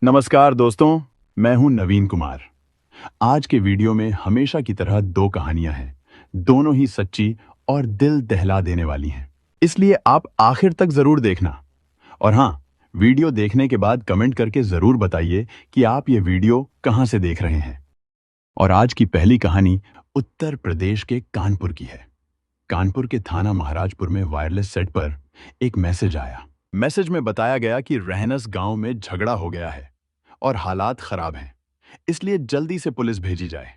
नमस्कार दोस्तों, मैं हूं नवीन कुमार। आज के वीडियो में हमेशा की तरह दो कहानियां हैं, दोनों ही सच्ची और दिल दहला देने वाली हैं। इसलिए आप आखिर तक जरूर देखना। और हाँ, वीडियो देखने के बाद कमेंट करके जरूर बताइए कि आप ये वीडियो कहां से देख रहे हैं। और आज की पहली कहानी उत्तर प्रदेश के कानपुर की है। कानपुर के थाना महाराजपुर में वायरलेस सेट पर एक मैसेज आया। मैसेज में बताया गया कि रहनस गांव में झगड़ा हो गया है और हालात खराब हैं, इसलिए जल्दी से पुलिस भेजी जाए।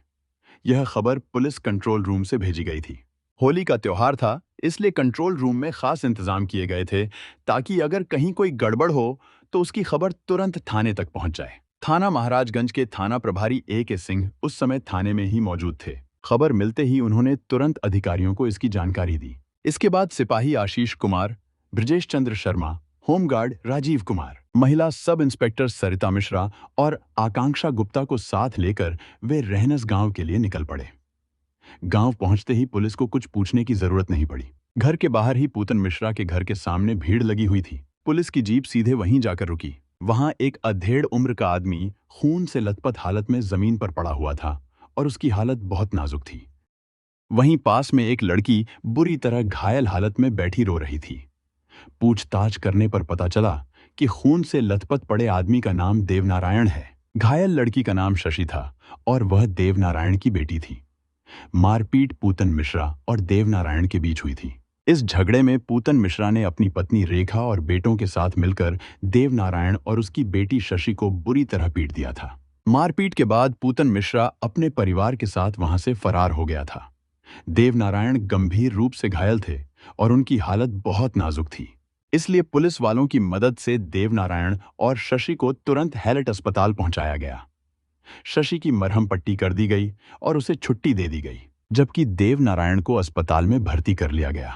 यह खबर पुलिस कंट्रोल रूम से भेजी गई थी। होली का त्योहार था, इसलिए कंट्रोल रूम में खास इंतजाम किए गए थे ताकि अगर कहीं कोई गड़बड़ हो तो उसकी खबर तुरंत थाने तक पहुंच जाए। थाना महाराजगंज के थाना प्रभारी A.K. सिंह उस समय थाने में ही मौजूद थे। खबर मिलते ही उन्होंने तुरंत अधिकारियों को इसकी जानकारी दी। इसके बाद सिपाही आशीष कुमार, ब्रजेश चंद्र शर्मा, होमगार्ड राजीव कुमार, महिला सब इंस्पेक्टर सरिता मिश्रा और आकांक्षा गुप्ता को साथ लेकर वे रहनस गांव के लिए निकल पड़े। गांव पहुंचते ही पुलिस को कुछ पूछने की जरूरत नहीं पड़ी। घर के बाहर ही पूतन मिश्रा के घर के सामने भीड़ लगी हुई थी। पुलिस की जीप सीधे वहीं जाकर रुकी। वहां एक अधेड़ उम्र का आदमी खून से लथपथ हालत में जमीन पर पड़ा हुआ था और उसकी हालत बहुत नाजुक थी। वहीं पास में एक लड़की बुरी तरह घायल हालत में बैठी रो रही थी। पूछताछ करने पर पता चला कि खून से लथपथ पड़े आदमी का नाम देवनारायण है। घायल लड़की का नाम शशि था और वह देवनारायण की बेटी थी। मारपीट पूतन मिश्रा और देवनारायण के बीच हुई थी। इस झगड़े में पूतन मिश्रा ने अपनी पत्नी रेखा और बेटों के साथ मिलकर देवनारायण और उसकी बेटी शशि को बुरी तरह पीट दिया था। मारपीट के बाद पूतन मिश्रा अपने परिवार के साथ वहां से फरार हो गया था। देवनारायण गंभीर रूप से घायल थे और उनकी हालत बहुत नाजुक थी। इसलिए पुलिस वालों की मदद से देवनारायण और शशि को तुरंत हैलट अस्पताल पहुंचाया गया। शशि की मरहम पट्टी कर दी गई और उसे छुट्टी दे दी गई, जबकि देवनारायण को अस्पताल में भर्ती कर लिया गया।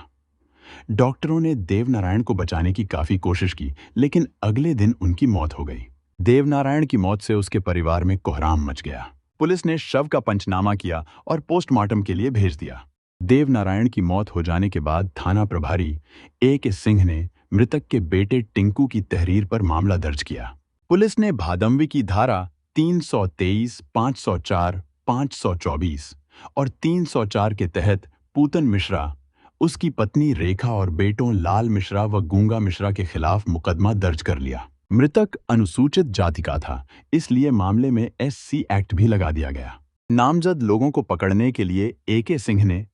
डॉक्टरों ने देवनारायण को बचाने की काफी कोशिश की, लेकिन अगले दिन उनकी मौत हो गई। देवनारायण की मौत से उसके परिवार में कोहराम मच गया। पुलिस ने शव का पंचनामा किया और पोस्टमार्टम के लिए भेज दिया। देवनारायण की मौत हो जाने के बाद थाना प्रभारी A.K. सिंह ने मृतक के बेटे टिंकू की तहरीर पर मामला दर्ज किया। पुलिस ने भादमवी की धारा 323, 504, 524 और 304 के तहत पूतन मिश्रा, उसकी पत्नी रेखा और बेटों लाल मिश्रा व गूंगा मिश्रा के खिलाफ मुकदमा दर्ज कर लिया। मृतक अनुसूचित जाति का था, इसलिए मामले में SC एक्ट भी लगा दिया गया। नामजद लोगों को पकड़ने के लिए A.K. सिंह ने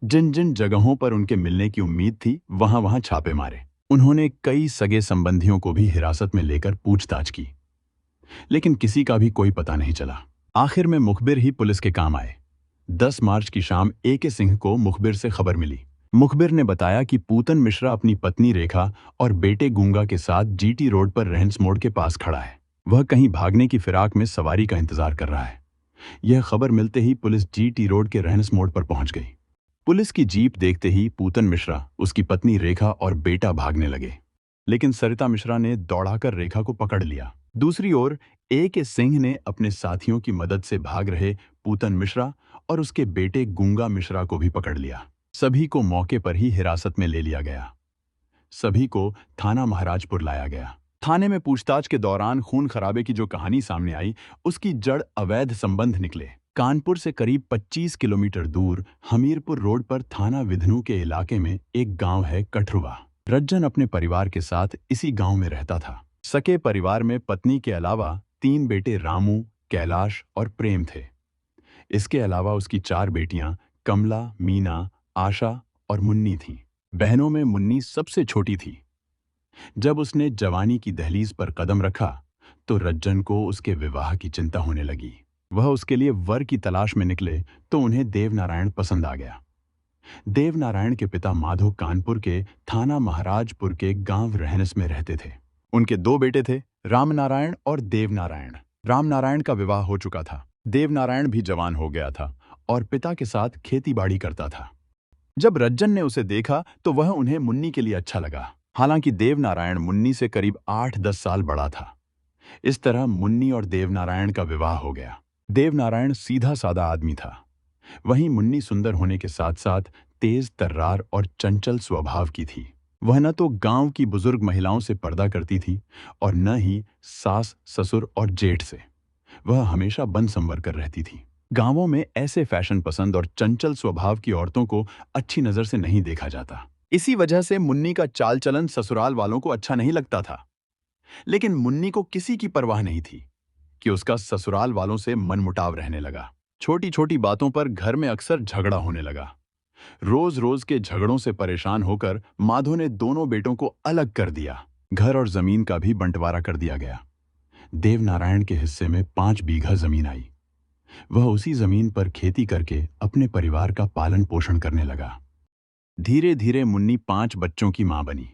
जिन जिन जगहों पर उनके मिलने की उम्मीद थी वहां वहां छापे मारे। उन्होंने कई सगे संबंधियों को भी हिरासत में लेकर पूछताछ की, लेकिन किसी का भी कोई पता नहीं चला। आखिर में मुखबिर ही पुलिस के काम आए। 10 मार्च की शाम A.K. सिंह को मुखबिर से खबर मिली। मुखबिर ने बताया कि पूतन मिश्रा अपनी पत्नी रेखा और बेटे गूंगा के साथ GT रोड पर रहंस मोड़ के पास खड़ा है। वह कहीं भागने की फिराक में सवारी का इंतजार कर रहा है। यह खबर मिलते ही पुलिस GT रोड के रहंस मोड़ पर पहुंच गई। पुलिस की जीप देखते ही पूतन मिश्रा, उसकी पत्नी रेखा और बेटा भागने लगे, लेकिन सरिता मिश्रा ने दौड़ाकर रेखा को पकड़ लिया। दूसरी ओर A.K. सिंह ने अपने साथियों की मदद से भाग रहे पूतन मिश्रा और उसके बेटे गूंगा मिश्रा को भी पकड़ लिया। सभी को मौके पर ही हिरासत में ले लिया गया। सभी को थाना महाराजपुर लाया गया। थाने में पूछताछ के दौरान खून खराबे की जो कहानी सामने आई, उसकी जड़ अवैध संबंध निकले। कानपुर से करीब 25 किलोमीटर दूर हमीरपुर रोड पर थाना विधनु के इलाके में एक गांव है कठरुआ। रज्जन अपने परिवार के साथ इसी गांव में रहता था। सके परिवार में पत्नी के अलावा 3 बेटे रामू, कैलाश और प्रेम थे। इसके अलावा उसकी 4 बेटियां कमला, मीना, आशा और मुन्नी थीं। बहनों में मुन्नी सबसे छोटी थी। जब उसने जवानी की दहलीज पर कदम रखा तो रज्जन को उसके विवाह की चिंता होने लगी। वह उसके लिए वर की तलाश में निकले तो उन्हें देवनारायण पसंद आ गया। देवनारायण के पिता माधो कानपुर के थाना महाराजपुर के गांव रहनस में रहते थे। उनके 2 बेटे थे, रामनारायण और देवनारायण। रामनारायण का विवाह हो चुका था। देवनारायण भी जवान हो गया था और पिता के साथ खेतीबाड़ी करता था। जब रज्जन ने उसे देखा तो वह उन्हें मुन्नी के लिए अच्छा लगा। हालांकि देवनारायण मुन्नी से करीब 8-10 साल बड़ा था। इस तरह मुन्नी और देवनारायण का विवाह हो गया। देवनारायण सीधा साधा आदमी था। वहीं मुन्नी सुंदर होने के साथ साथ तेज तर्रार और चंचल स्वभाव की थी। वह न तो गांव की बुजुर्ग महिलाओं से पर्दा करती थी और न ही सास ससुर और जेठ से। वह हमेशा बन संवर कर रहती थी। गांवों में ऐसे फैशन पसंद और चंचल स्वभाव की औरतों को अच्छी नजर से नहीं देखा जाता। इसी वजह से मुन्नी का चाल चलन ससुराल वालों को अच्छा नहीं लगता था। लेकिन मुन्नी को किसी की परवाह नहीं थी कि उसका ससुराल वालों से मनमुटाव रहने लगा। छोटी छोटी बातों पर घर में अक्सर झगड़ा होने लगा। रोज रोज के झगड़ों से परेशान होकर माधो ने दोनों बेटों को अलग कर दिया। घर और जमीन का भी बंटवारा कर दिया गया। देवनारायण के हिस्से में 5 बीघा जमीन आई। वह उसी जमीन पर खेती करके अपने परिवार का पालन पोषण करने लगा। धीरे धीरे मुन्नी 5 बच्चों की मां बनी।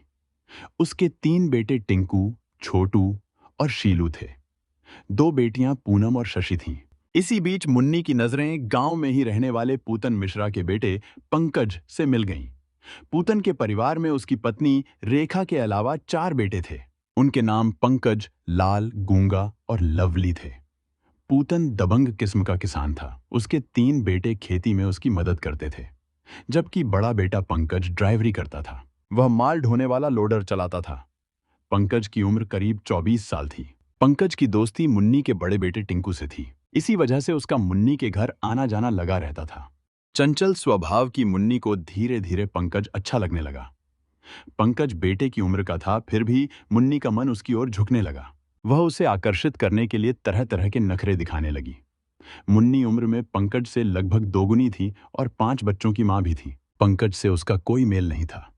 उसके 3 बेटे टिंकू, छोटू और शीलू थे। 2 बेटियां पूनम और शशि थीं। इसी बीच मुन्नी की नजरें गांव में ही रहने वाले पूतन मिश्रा के बेटे पंकज से मिल गईं। पूतन के परिवार में उसकी पत्नी रेखा के अलावा 4 बेटे थे। उनके नाम पंकज, लाल, गूंगा और लवली थे। पूतन दबंग किस्म का किसान था। उसके 3 बेटे खेती में उसकी मदद करते थे, जबकि बड़ा बेटा पंकज ड्राइवरी करता था। वह माल ढोने वाला लोडर चलाता था। पंकज की उम्र करीब 24 साल थी। पंकज की दोस्ती मुन्नी के बड़े बेटे टिंकू से थी। इसी वजह से उसका मुन्नी के घर आना जाना लगा रहता था। चंचल स्वभाव की मुन्नी को धीरे धीरे पंकज अच्छा लगने लगा। पंकज बेटे की उम्र का था, फिर भी मुन्नी का मन उसकी ओर झुकने लगा। वह उसे आकर्षित करने के लिए तरह तरह के नखरे दिखाने लगी। मुन्नी उम्र में पंकज से लगभग दोगुनी थी और 5 बच्चों की मां भी थी। पंकज से उसका कोई मेल नहीं था।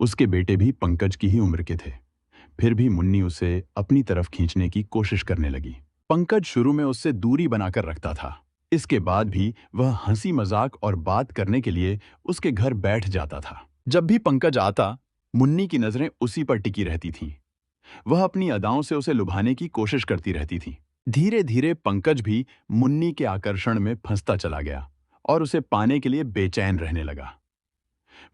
उसके बेटे भी पंकज की ही उम्र के थे। फिर भी मुन्नी उसे अपनी तरफ खींचने की कोशिश करने लगी। पंकज शुरू में उससे दूरी बनाकर रखता था। इसके बाद भी वह हंसी मजाक और बात करने के लिए उसके घर बैठ जाता था। जब भी पंकज आता, मुन्नी की नजरें उसी पर टिकी रहती थीं। वह अपनी अदाओं से उसे लुभाने की कोशिश करती रहती थी। धीरे धीरे पंकज भी मुन्नी के आकर्षण में फंसता चला गया और उसे पाने के लिए बेचैन रहने लगा।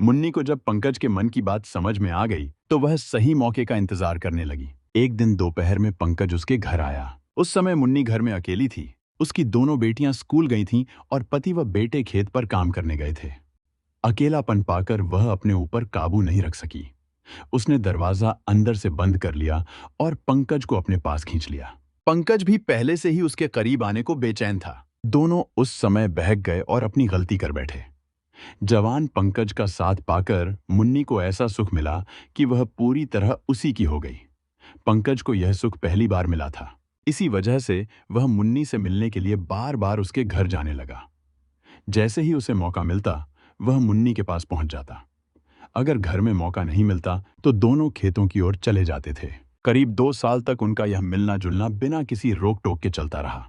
मुन्नी को जब पंकज के मन की बात समझ में आ गई, तो वह सही मौके का इंतजार करने लगी। एक दिन दोपहर में पंकज उसके घर आया। उस समय मुन्नी घर में अकेली थी। उसकी दोनों बेटियां स्कूल गई थीं और पति व बेटे खेत पर काम करने गए थे। अकेलापन पाकर वह अपने ऊपर काबू नहीं रख सकी। उसने दरवाजा अंदर से बंद कर लिया और पंकज को अपने पास खींच लिया। पंकज भी पहले से ही उसके करीब आने को बेचैन था। दोनों उस समय बहक गए और अपनी गलती कर बैठे। जवान पंकज का साथ पाकर मुन्नी को ऐसा सुख मिला कि वह पूरी तरह उसी की हो गई। पंकज को यह सुख पहली बार मिला था। इसी वजह से वह मुन्नी से मिलने के लिए बार बार उसके घर जाने लगा। जैसे ही उसे मौका मिलता, वह मुन्नी के पास पहुंच जाता। अगर घर में मौका नहीं मिलता तो दोनों खेतों की ओर चले जाते थे। करीब 2 साल तक उनका यह मिलना जुलना बिना किसी रोक टोक के चलता रहा।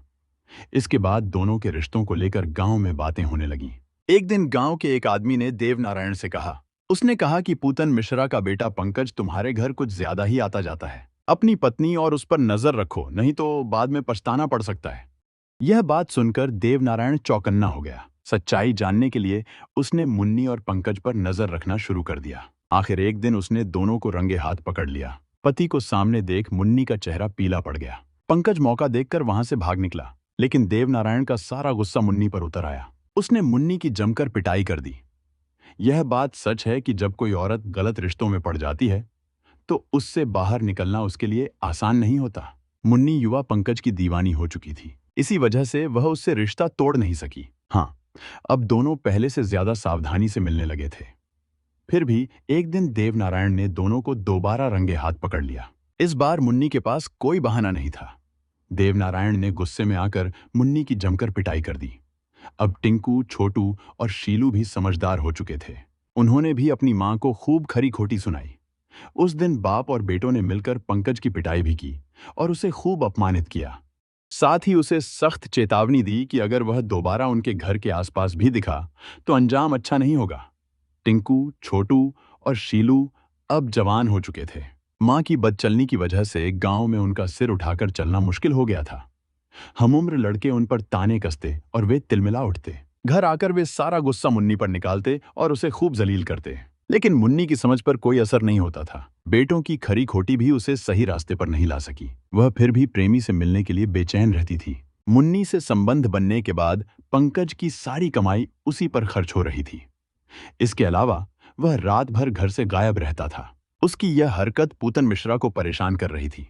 इसके बाद दोनों के रिश्तों को लेकर गांव में बातें होने लगीं। एक दिन गांव के एक आदमी ने देवनारायण से कहा। उसने कहा कि पूतन मिश्रा का बेटा पंकज तुम्हारे घर कुछ ज्यादा ही आता जाता है। अपनी पत्नी और उस पर नजर रखो, नहीं तो बाद में पछताना पड़ सकता है। यह बात सुनकर देवनारायण चौकन्ना हो गया। सच्चाई जानने के लिए उसने मुन्नी और पंकज पर नजर रखना शुरू कर दिया। आखिर एक दिन उसने दोनों को रंगे हाथ पकड़ लिया। पति को सामने देख मुन्नी का चेहरा पीला पड़ गया। पंकज मौका देखकर वहां से भाग निकला, लेकिन देवनारायण का सारा गुस्सा मुन्नी पर उतर आया। उसने मुन्नी की जमकर पिटाई कर दी। यह बात सच है कि जब कोई औरत गलत रिश्तों में पड़ जाती है तो उससे बाहर निकलना उसके लिए आसान नहीं होता। मुन्नी युवा पंकज की दीवानी हो चुकी थी। इसी वजह से वह उससे रिश्ता तोड़ नहीं सकी। हाँ, अब दोनों पहले से ज्यादा सावधानी से मिलने लगे थे। फिर भी एक दिन देवनारायण ने दोनों को दोबारा रंगे हाथ पकड़ लिया। इस बार मुन्नी के पास कोई बहाना नहीं था। देवनारायण ने गुस्से में आकर मुन्नी की जमकर पिटाई कर दी। अब टिंकू, छोटू और शीलू भी समझदार हो चुके थे। उन्होंने भी अपनी मां को खूब खरी खोटी सुनाई। उस दिन बाप और बेटों ने मिलकर पंकज की पिटाई भी की और उसे खूब अपमानित किया। साथ ही उसे सख्त चेतावनी दी कि अगर वह दोबारा उनके घर के आसपास भी दिखा तो अंजाम अच्छा नहीं होगा। टिंकू, छोटू और शीलू अब जवान हो चुके थे। मां की बदचलनी की वजह से गांव में उनका सिर उठाकर चलना मुश्किल हो गया था। हमउम्र लड़के उन पर ताने कसते और वे तिलमिला उठते। घर आकर वे सारा गुस्सा मुन्नी पर निकालते और उसे खूब जलील करते। लेकिन मुन्नी की समझ पर कोई असर नहीं होता था। बेटों की खरी खोटी भी उसे सही रास्ते पर नहीं ला सकी। वह फिर भी प्रेमी से मिलने के लिए बेचैन रहती थी। मुन्नी से संबंध बनने के बाद पंकज की सारी कमाई उसी पर खर्च हो रही थी। इसके अलावा वह रात भर घर से गायब रहता था। उसकी यह हरकत पूतन मिश्रा को परेशान कर रही थी।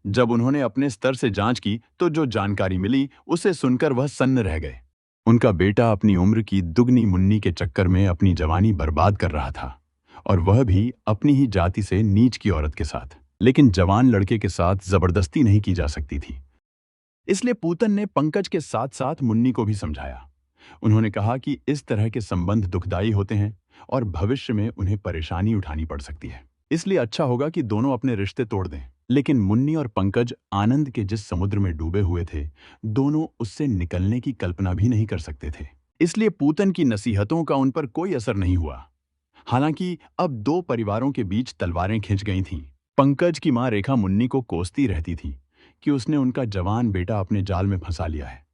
जब उन्होंने अपने स्तर से जांच की तो जो जानकारी मिली उसे सुनकर वह सन्न रह गए। उनका बेटा अपनी उम्र की दुगनी मुन्नी के चक्कर में अपनी जवानी बर्बाद कर रहा था, और वह भी अपनी ही जाति से नीच की औरत के साथ। लेकिन जवान लड़के के साथ जबरदस्ती नहीं की जा सकती थी। इसलिए पूतन ने पंकज के साथ साथ मुन्नी को भी समझाया। उन्होंने कहा कि इस तरह के संबंध दुखदायी होते हैं और भविष्य में उन्हें परेशानी उठानी पड़ सकती है। इसलिए अच्छा होगा कि दोनों अपने रिश्ते तोड़ दें। लेकिन मुन्नी और पंकज आनंद के जिस समुद्र में डूबे हुए थे, दोनों उससे निकलने की कल्पना भी नहीं कर सकते थे। इसलिए पूतन की नसीहतों का उन पर कोई असर नहीं हुआ। हालांकि अब दो परिवारों के बीच तलवारें खिंच गई थीं। पंकज की मां रेखा मुन्नी को कोसती रहती थी कि उसने उनका जवान बेटा अपने जाल में फंसा लिया है।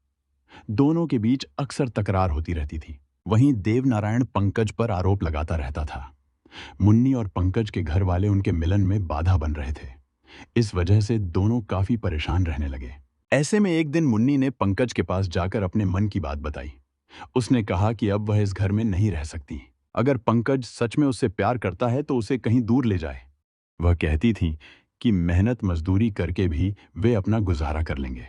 दोनों के बीच अक्सर तकरार होती रहती थी। वहीं देवनारायण पंकज पर आरोप लगाता रहता था। मुन्नी और पंकज के घर वाले उनके मिलन में बाधा बन रहे थे। इस वजह से दोनों काफी परेशान रहने लगे। ऐसे में एक दिन मुन्नी ने पंकज के पास जाकर अपने मन की बात बताई। उसने कहा कि अब वह इस घर में नहीं रह सकती। अगर पंकज सच में उससे प्यार करता है तो उसे कहीं दूर ले जाए। वह कहती थी कि मेहनत मजदूरी करके भी वे अपना गुजारा कर लेंगे।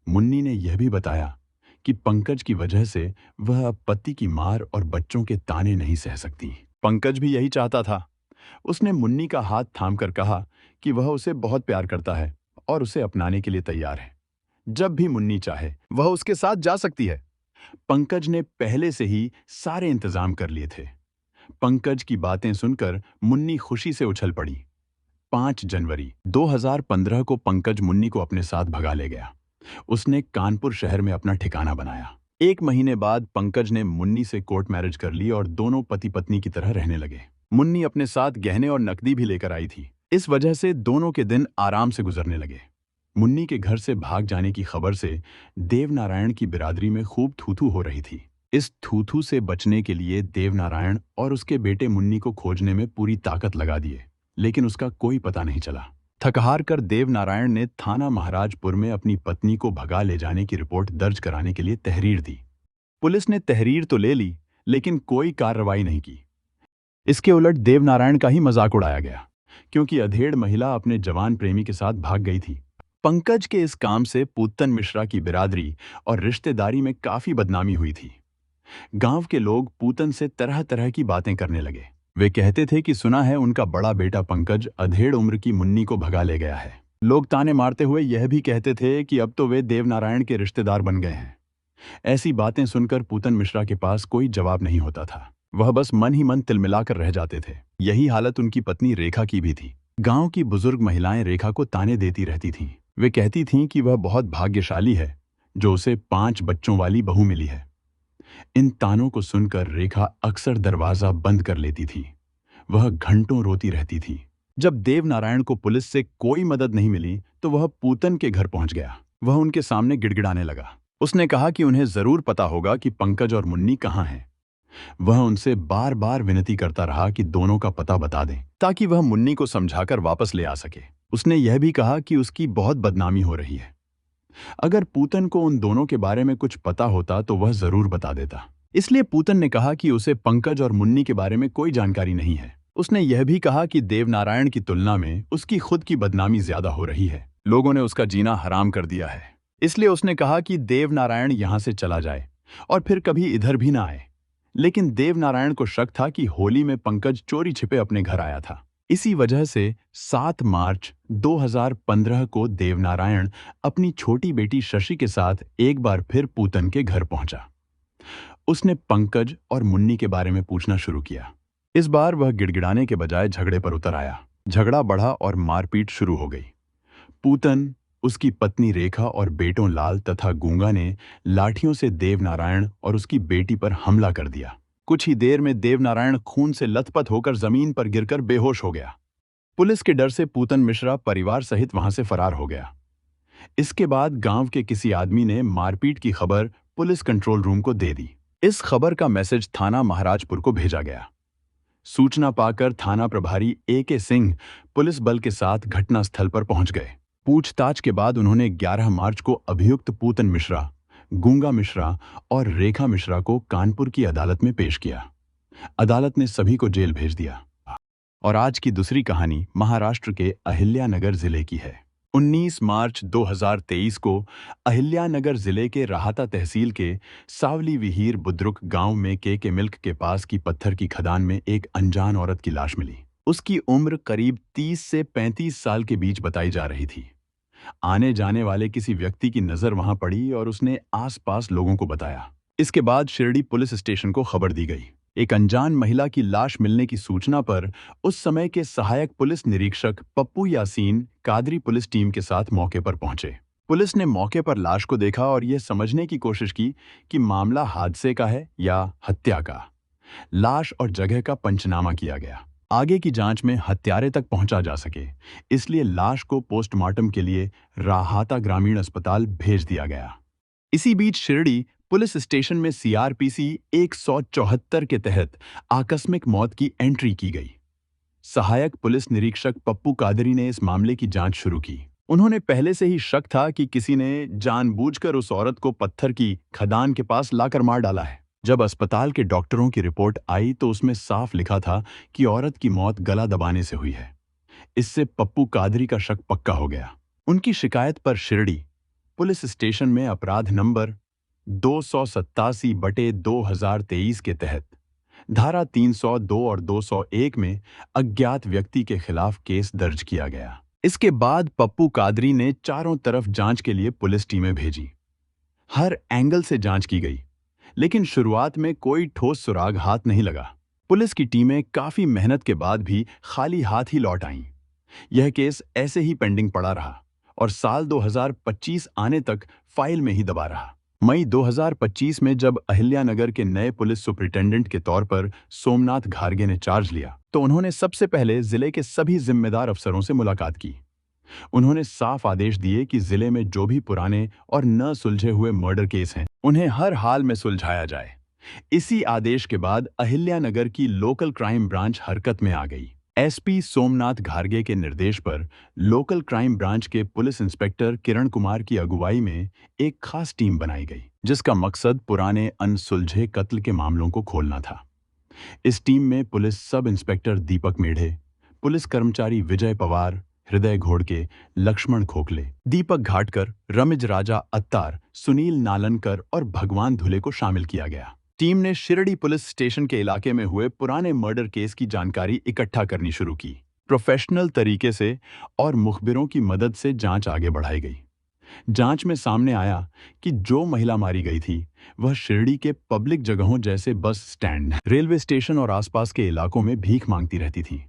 मुन्नी ने यह भी बताया कि पंकज की वजह से वह अब पति की मार और बच्चों के ताने नहीं सह सकती। पंकज भी यही चाहता था। उसने मुन्नी का हाथ थामकर कहा कि वह उसे बहुत प्यार करता है और उसे अपनाने के लिए तैयार है। जब भी मुन्नी चाहे वह उसके साथ जा सकती है। पंकज ने पहले से ही सारे इंतजाम कर लिए थे। पंकज की बातें सुनकर मुन्नी खुशी से उछल पड़ी। 5 जनवरी 2015 को पंकज मुन्नी को अपने साथ भगा ले गया। उसने कानपुर शहर में अपना ठिकाना बनाया। 1 महीने बाद पंकज ने मुन्नी से कोर्ट मैरिज कर ली और दोनों पति पत्नी की तरह रहने लगे। मुन्नी अपने साथ गहने और नकदी भी लेकर आई थी। इस वजह से दोनों के दिन आराम से गुजरने लगे। मुन्नी के घर से भाग जाने की खबर से देवनारायण की बिरादरी में खूब थू-थू हो रही थी। इस थू-थू से बचने के लिए देवनारायण और उसके बेटे मुन्नी को खोजने में पूरी ताकत लगा दिए, लेकिन उसका कोई पता नहीं चला। थक-हार कर देवनारायण ने थाना महाराजपुर में अपनी पत्नी को भगा ले जाने की रिपोर्ट दर्ज कराने के लिए तहरीर दी। पुलिस ने तहरीर तो ले ली, लेकिन कोई कार्रवाई नहीं की। इसके उलट देवनारायण का ही मजाक उड़ाया गया, क्योंकि अधेड़ महिला अपने जवान प्रेमी के साथ भाग गई थी। पंकज के इस काम से पूतन मिश्रा की बिरादरी और रिश्तेदारी में काफी बदनामी हुई थी। गांव के लोग पूतन से तरह तरह की बातें करने लगे। वे कहते थे कि सुना है उनका बड़ा बेटा पंकज अधेड़ उम्र की मुन्नी को भगा ले गया है। लोग ताने मारते हुए यह भी कहते थे कि अब तो वे देवनारायण के रिश्तेदार बन गए हैं। ऐसी बातें सुनकर पूतन मिश्रा के पास कोई जवाब नहीं होता था। वह बस मन ही मन तिलमिलाकर रह जाते थे। यही हालत उनकी पत्नी रेखा की भी थी। गांव की बुजुर्ग महिलाएं रेखा को ताने देती रहती थीं। वे कहती थीं कि वह बहुत भाग्यशाली है जो उसे 5 बच्चों वाली बहू मिली है। इन तानों को सुनकर रेखा अक्सर दरवाजा बंद कर लेती थी। वह घंटों रोती रहती थी। जब देवनारायण को पुलिस से कोई मदद नहीं मिली तो वह पूतन के घर पहुंच गया। वह उनके सामने गिड़गिड़ाने लगा। उसने कहा कि उन्हें जरूर पता होगा कि पंकज और मुन्नी कहाँ हैं। वह उनसे बार बार विनती करता रहा कि दोनों का पता बता दें, ताकि वह मुन्नी को समझाकर वापस ले आ सके। उसने यह भी कहा कि उसकी बहुत बदनामी हो रही है। अगर पूतन को उन दोनों के बारे में कुछ पता होता तो वह जरूर बता देता। इसलिए पूतन ने कहा कि उसे पंकज और मुन्नी के बारे में कोई जानकारी नहीं है। उसने यह भी कहा कि देवनारायण की तुलना में उसकी खुद की बदनामी ज्यादा हो रही है। लोगों ने उसका जीना हराम कर दिया है। इसलिए उसने कहा कि देवनारायण यहां से चला जाए और फिर कभी इधर भी ना आए। लेकिन देवनारायण को शक था कि होली में पंकज चोरी छिपे अपने घर आया था। इसी वजह से 7 मार्च 2015 को देवनारायण अपनी छोटी बेटी शशि के साथ एक बार फिर पूतन के घर पहुंचा। उसने पंकज और मुन्नी के बारे में पूछना शुरू किया। इस बार वह गिड़गिड़ाने के बजाय झगड़े पर उतर आया। झगड़ा बढ़ा और मारपीट शुरू हो गई। पूतन, उसकी पत्नी रेखा और बेटों लाल तथा गूंगा ने लाठियों से देवनारायण और उसकी बेटी पर हमला कर दिया। कुछ ही देर में देवनारायण खून से लथपथ होकर जमीन पर गिरकर बेहोश हो गया। पुलिस के डर से पूतन मिश्रा परिवार सहित वहां से फरार हो गया। इसके बाद गांव के किसी आदमी ने मारपीट की खबर पुलिस कंट्रोल रूम को दे दी। इस खबर का मैसेज थाना महाराजपुर को भेजा गया। सूचना पाकर थाना प्रभारी A.K. सिंह पुलिस बल के साथ घटनास्थल पर पहुंच गए। पूछताछ के बाद उन्होंने 11 मार्च को अभियुक्त पूतन मिश्रा, गूंगा मिश्रा और रेखा मिश्रा को कानपुर की अदालत में पेश किया। अदालत ने सभी को जेल भेज दिया। और आज की दूसरी कहानी महाराष्ट्र के अहिल्यानगर जिले की है। 19 मार्च 2023 को अहिल्यानगर जिले के राहता तहसील के सावली विहीर बुद्रुक गांव में के मिल्क के पास की पत्थर की खदान में एक अनजान औरत की लाश मिली। उसकी उम्र करीब 30 से 35 साल के बीच बताई जा रही थी। आने जाने वाले किसी व्यक्ति की नजर वहां पड़ी और उसने आसपास लोगों को बताया। इसके बाद शिरडी पुलिस स्टेशन को खबर दी गई। एक अनजान महिला की लाश मिलने की सूचना पर उस समय के सहायक पुलिस निरीक्षक पप्पू यासीन कादरी पुलिस टीम के साथ मौके पर पहुंचे। पुलिस ने मौके पर लाश को देखा और यह समझने की कोशिश की कि मामला हादसे का है या हत्या का। लाश और जगह का पंचनामा किया गया। आगे की जांच में हत्यारे तक पहुंचा जा सके, इसलिए लाश को पोस्टमार्टम के लिए राहाता ग्रामीण अस्पताल भेज दिया गया। इसी बीच शिरडी पुलिस स्टेशन में सीआरपीसी 174 के तहत आकस्मिक मौत की एंट्री की गई। सहायक पुलिस निरीक्षक पप्पू कादरी ने इस मामले की जांच शुरू की। उन्होंने पहले से ही शक था कि किसी ने जानबूझकर उस औरत को पत्थर की खदान के पास लाकर मार डाला है। जब अस्पताल के डॉक्टरों की रिपोर्ट आई तो उसमें साफ लिखा था कि औरत की मौत गला दबाने से हुई है। इससे पप्पू कादरी का शक पक्का हो गया। उनकी शिकायत पर शिरडी पुलिस स्टेशन में अपराध नंबर 287/2023 के तहत धारा 302 और 201 में अज्ञात व्यक्ति के खिलाफ केस दर्ज किया गया। इसके बाद पप्पू कादरी ने चारों तरफ जांच के लिए पुलिस टीमें भेजी। हर एंगल से जांच की गई, लेकिन शुरुआत में कोई ठोस सुराग हाथ नहीं लगा। पुलिस की टीमें काफी मेहनत के बाद भी खाली हाथ ही लौट आईं। यह केस ऐसे ही पेंडिंग पड़ा रहा और साल 2025 आने तक फाइल में ही दबा रहा। मई 2025 में जब अहिल्यानगर के नए पुलिस सुपरिटेंडेंट के तौर पर सोमनाथ घारगे ने चार्ज लिया तो उन्होंने सबसे पहले जिले के सभी जिम्मेदार अफसरों से मुलाकात की। उन्होंने साफ आदेश दिए कि जिले में जो भी पुराने और न सुलझे हुए मर्डर केस हैं, उन्हें हर हाल में सुलझाया जाए। इसी आदेश के बाद अहिल्यानगर की लोकल क्राइम ब्रांच हरकत में आ गई। एसपी सोमनाथ घारगे के निर्देश पर लोकल क्राइम ब्रांच के पुलिस इंस्पेक्टर किरण कुमार की अगुवाई में एक खास टीम बनाई गई, जिसका मकसद पुराने अनसुलझे कत्ल के मामलों को खोलना था। इस टीम में पुलिस सब इंस्पेक्टर दीपक मेढ़े, पुलिस कर्मचारी विजय पवार, हृदय घोड़के, लक्ष्मण खोखले, दीपक घाटकर, रमिज राजा अत्तार, सुनील नालनकर और भगवान धुले को शामिल किया गया। टीम ने शिरडी पुलिस स्टेशन के इलाके में हुए पुराने मर्डर केस की जानकारी इकट्ठा करनी शुरू की। प्रोफेशनल तरीके से और मुखबिरों की मदद से जांच आगे बढ़ाई गई। जांच में सामने आया कि जो महिला मारी गई थी वह शिरडी के पब्लिक जगहों जैसे बस स्टैंड, रेलवे स्टेशन और आसपास के इलाकों में भीख मांगती रहती थी।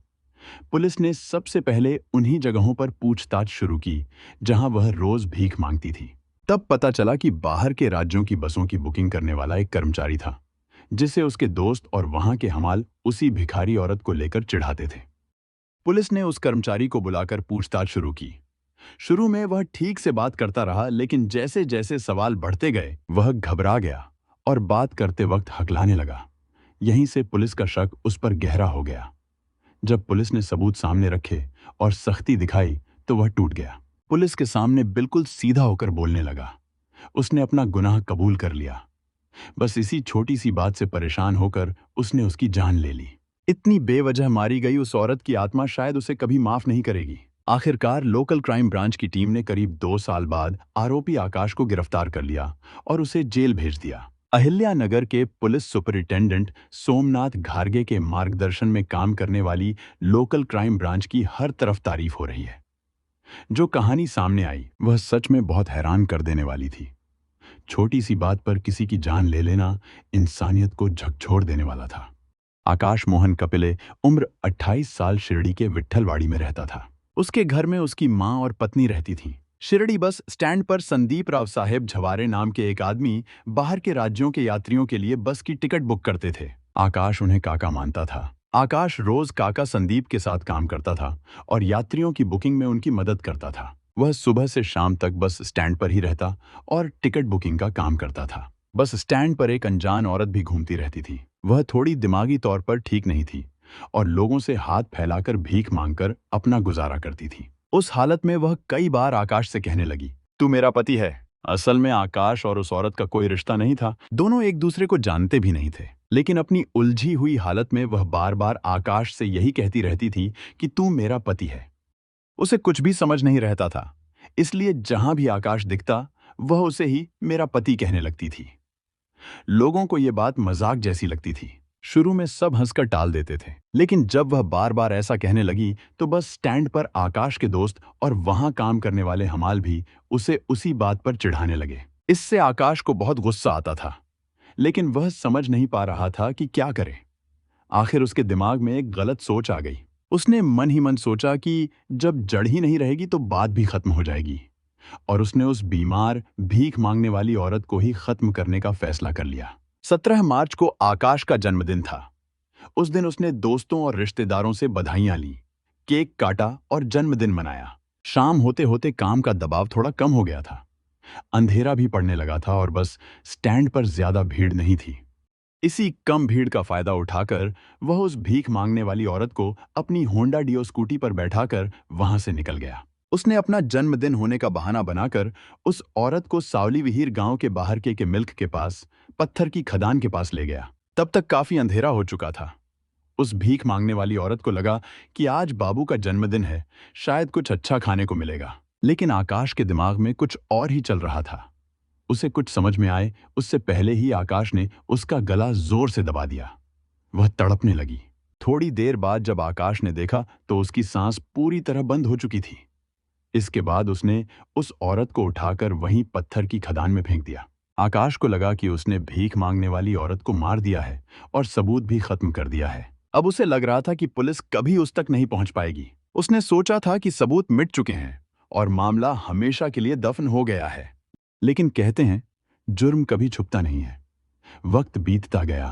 पुलिस ने सबसे पहले उन्हीं जगहों पर पूछताछ शुरू की जहां वह रोज भीख मांगती थी। तब पता चला कि बाहर के राज्यों की बसों की बुकिंग करने वाला एक कर्मचारी था, जिसे उसके दोस्त और वहां के हमाल उसी भिखारी औरत को लेकर चिढ़ाते थे। पुलिस ने उस कर्मचारी को बुलाकर पूछताछ शुरू की। शुरू में वह ठीक से बात करता रहा, लेकिन जैसे जैसे सवाल बढ़ते गए वह घबरा गया और बात करते वक्त हकलाने लगा। यहीं से पुलिस का शक उस पर गहरा हो गया। जब पुलिस ने सबूत सामने रखे और सख्ती दिखाई तो वह टूट गया। पुलिस के सामने बिल्कुल सीधा होकर बोलने लगा। उसने अपना गुनाह कबूल कर लिया। बस इसी छोटी सी बात से परेशान होकर उसने उसकी जान ले ली। इतनी बेवजह मारी गई उस औरत की आत्मा शायद उसे कभी माफ नहीं करेगी। आखिरकार लोकल क्राइम ब्रांच की टीम ने करीब 2 साल बाद आरोपी आकाश को गिरफ्तार कर लिया और उसे जेल भेज दिया। अहिल्यानगर के पुलिस सुपरिटेंडेंट सोमनाथ घारगे के मार्गदर्शन में काम करने वाली लोकल क्राइम ब्रांच की हर तरफ तारीफ हो रही है। जो कहानी सामने आई वह सच में बहुत हैरान कर देने वाली थी। छोटी सी बात पर किसी की जान ले लेना इंसानियत को झकझोर देने वाला था। आकाश मोहन कपिले उम्र 28 साल शिरडी के विट्ठलवाड़ी में रहता था। उसके घर में उसकी मां और पत्नी रहती थीं। शिरडी बस स्टैंड पर संदीप राव साहेब झवारे नाम के एक आदमी बाहर के राज्यों के यात्रियों के लिए बस की टिकट बुक करते थे। आकाश उन्हें काका मानता था। आकाश रोज काका संदीप के साथ काम करता था और यात्रियों की बुकिंग में उनकी मदद करता था। वह सुबह से शाम तक बस स्टैंड पर ही रहता और टिकट बुकिंग का काम करता था। बस स्टैंड पर एक अनजान औरत भी घूमती रहती थी। वह थोड़ी दिमागी तौर पर ठीक नहीं थी और लोगों से हाथ फैलाकर भीख मांगकर अपना गुजारा करती थी। उस हालत में वह कई बार आकाश से कहने लगी, तू मेरा पति है। असल में आकाश और उस औरत का कोई रिश्ता नहीं था। दोनों एक दूसरे को जानते भी नहीं थे। लेकिन अपनी उलझी हुई हालत में वह बार बार आकाश से यही कहती रहती थी कि तू मेरा पति है। उसे कुछ भी समझ नहीं रहता था, इसलिए जहां भी आकाश दिखता वह उसे ही मेरा पति कहने लगती थी। लोगों को यह बात मजाक जैसी लगती थी। शुरू में सब हंसकर टाल देते थे, लेकिन जब वह बार बार ऐसा कहने लगी तो बस स्टैंड पर आकाश के दोस्त और वहां काम करने वाले हमाल भी उसे उसी बात पर चिढ़ाने लगे। इससे आकाश को बहुत गुस्सा आता था, लेकिन वह समझ नहीं पा रहा था कि क्या करे। आखिर उसके दिमाग में एक गलत सोच आ गई। उसने मन ही मन सोचा कि जब जड़ ही नहीं रहेगी तो बात भी खत्म हो जाएगी, और उसने उस बीमार भीख मांगने वाली औरत को ही खत्म करने का फैसला कर लिया। 17 मार्च को आकाश का जन्मदिन था। उस दिन उसने दोस्तों और रिश्तेदारों से बधाइयां ली, केक काटा और जन्मदिन मनाया। शाम होते होते काम का दबाव थोड़ा कम हो गया था। अंधेरा भी पड़ने लगा था और बस स्टैंड पर ज्यादा भीड़ नहीं थी। इसी कम भीड़ का फायदा उठाकर वह उस भीख मांगने वाली औरत को अपनी होंडा डियो स्कूटी पर बैठाकर वहां से निकल गया। उसने अपना जन्मदिन होने का बहाना बनाकर उस औरत को सावली विहीर गांव के बाहर के मिल्क के पास पत्थर की खदान के पास ले गया। तब तक काफी अंधेरा हो चुका था। उस भीख मांगने वाली औरत को लगा कि आज बाबू का जन्मदिन है, शायद कुछ अच्छा खाने को मिलेगा। लेकिन आकाश के दिमाग में कुछ और ही चल रहा था। उसे कुछ समझ में आए उससे पहले ही आकाश ने उसका गला जोर से दबा दिया। वह तड़पने लगी। थोड़ी देर बाद जब आकाश ने देखा तो उसकी सांस पूरी तरह बंद हो चुकी थी। इसके बाद उसने उस औरत को उठाकर वहीं पत्थर की खदान में फेंक दिया। आकाश को लगा कि उसने भीख मांगने वाली औरत को मार दिया है और सबूत भी खत्म कर दिया है। अब उसे लग रहा था कि पुलिस कभी उस तक नहीं पहुंच पाएगी। उसने सोचा था कि सबूत मिट चुके हैं और मामला हमेशा के लिए दफन हो गया है। लेकिन कहते हैं, जुर्म कभी छुपता नहीं है। वक्त बीतता गया,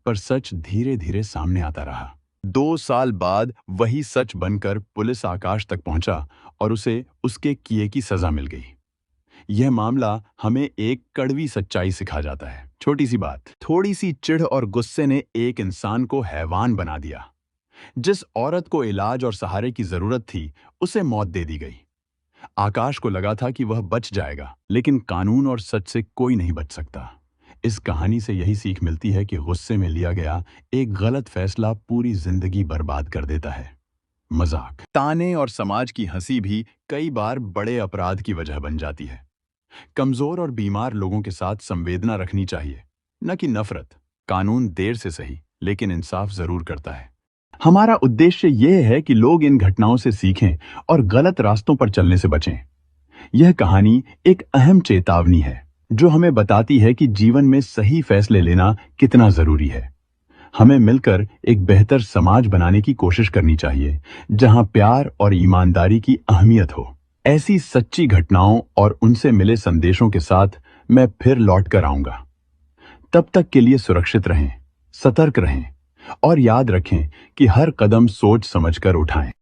पर सच धीरे धीरे सामने आता रहा। 2 साल बाद वही सच बनकर पुलिस आकाश तक पहुंचा और उसे उसके किए की सजा मिल गई। यह मामला हमें एक कड़वी सच्चाई सिखा जाता है। छोटी सी बात, थोड़ी सी चिढ़ और गुस्से ने एक इंसान को हैवान बना दिया। जिस औरत को इलाज और सहारे की जरूरत थी, उसे मौत दे दी गई। आकाश को लगा था कि वह बच जाएगा, लेकिन कानून और सच से कोई नहीं बच सकता। इस कहानी से यही सीख मिलती है कि गुस्से में लिया गया एक गलत फैसला पूरी जिंदगी बर्बाद कर देता है। मजाक, ताने और समाज की हंसी भी कई बार बड़े अपराध की वजह बन जाती है। कमजोर और बीमार लोगों के साथ संवेदना रखनी चाहिए, न कि नफरत। कानून देर से सही, लेकिन इंसाफ जरूर करता है। हमारा उद्देश्य यह है कि लोग इन घटनाओं से सीखें और गलत रास्तों पर चलने से बचें। यह कहानी एक अहम चेतावनी है जो हमें बताती है कि जीवन में सही फैसले लेना कितना जरूरी है। हमें मिलकर एक बेहतर समाज बनाने की कोशिश करनी चाहिए, जहां प्यार और ईमानदारी की अहमियत हो। ऐसी सच्ची घटनाओं और उनसे मिले संदेशों के साथ मैं फिर लौट कर आऊंगा। तब तक के लिए सुरक्षित रहें, सतर्क रहें और याद रखें कि हर कदम सोच समझकर उठाएं।